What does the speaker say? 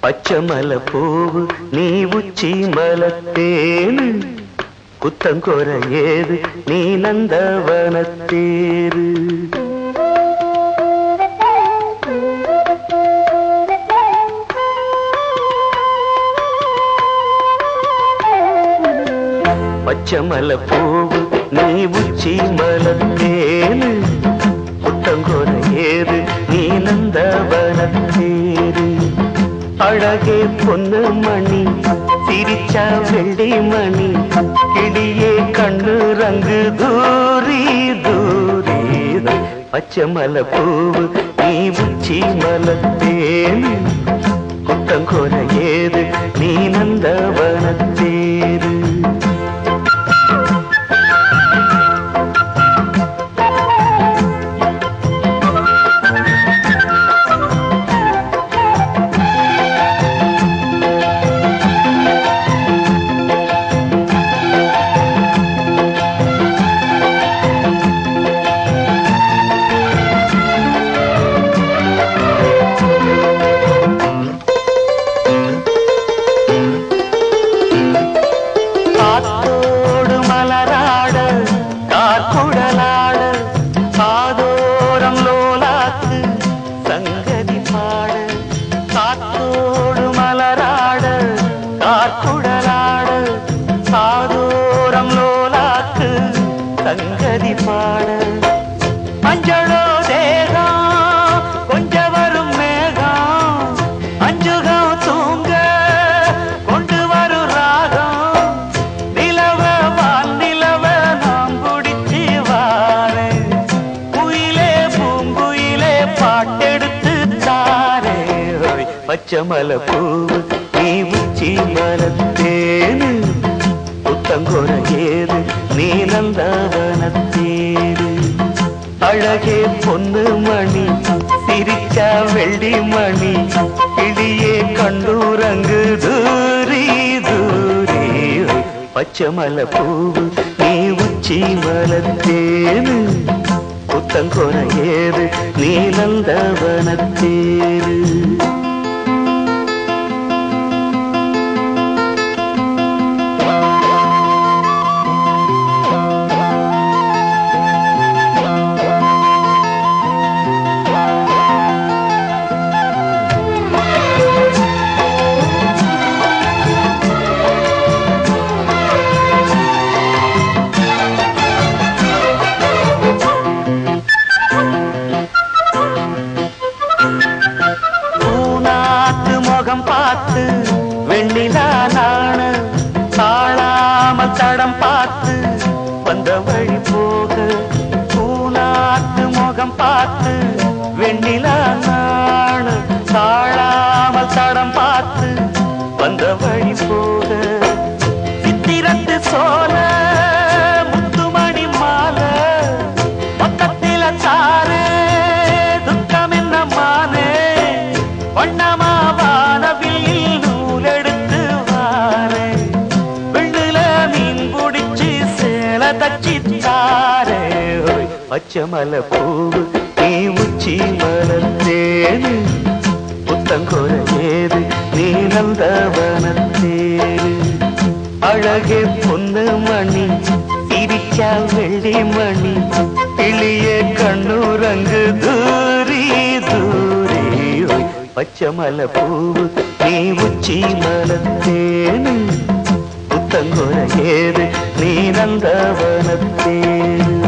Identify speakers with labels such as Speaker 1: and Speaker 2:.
Speaker 1: பச்சமல பூவு நீ உச்சி மலத்தேனு குத்தங்கொர ஏது நீ நந்தவனத்தேரு பச்சமல பூவு நீ உச்சி மலத்தேனு குத்தங்கொர ஏது நீ நந்தவனத்தேரு அழகே பொண்ணு மணி சிரிச்சா வெள்ளி மணி கிளியே கண்ணு ரங்கு தூரி தூரி பச்சமல பூவு நீ உச்சி மலத்தேனு குத்தங்கொர ஏது நீ நந்தவனத்தேரு சங்கதி பாட அஞ்சலோ தேகம் கொஞ்ச வரும் மேகம் அஞ்சுகம் தூங்க கொண்டு வரும் ராகம் நிலவ வான் நிலவ நாம் குடிச்சு வாரே குயிலே பூங்குயிலே பாட்டெடுத்து தாரே பச்சமல பூவு நீ உச்சி மலத்தேனு குத்தங்கொர ஏது நீ நந்தவனத்தேரு அழகே பொண்ணு மணி சிரிச்சா வெள்ளி மணி கிளியே கண்டூரங்கு தூரி தூரி பச்சமல பூவு நீ உச்சி மலத்தேனு குத்தங்கொர ஏது நீ நந்தவனத்தேரு பார்த்து வெண்ணிலா நாண தாழாமல் தடம் பார்த்து வந்த வழி போக பூநாத்து முகம் பார்த்து வெண்ணிலா நாண தாழாமல் தடம் பார்த்து வந்த வழி போக சித்திரத்து சோல முத்துமணி மாலை மொத்தத்தில தாரு துக்கம் என்ன மானே வண்ணமா பச்சமல பூவு நீ உச்சி மலத்தேனு குத்தங்கொர ஏது நீ நந்தவனத்தேரு அழகே பொண்ணு மணி சிரிச்சா வெள்ளி மணி கிளியே கண்ணூரங்கு தூரி தூரி பச்சமல பூவு நீ உச்சி மலத்தேனு குத்தங்கொர ஏது நீ நந்தவனத்தேரு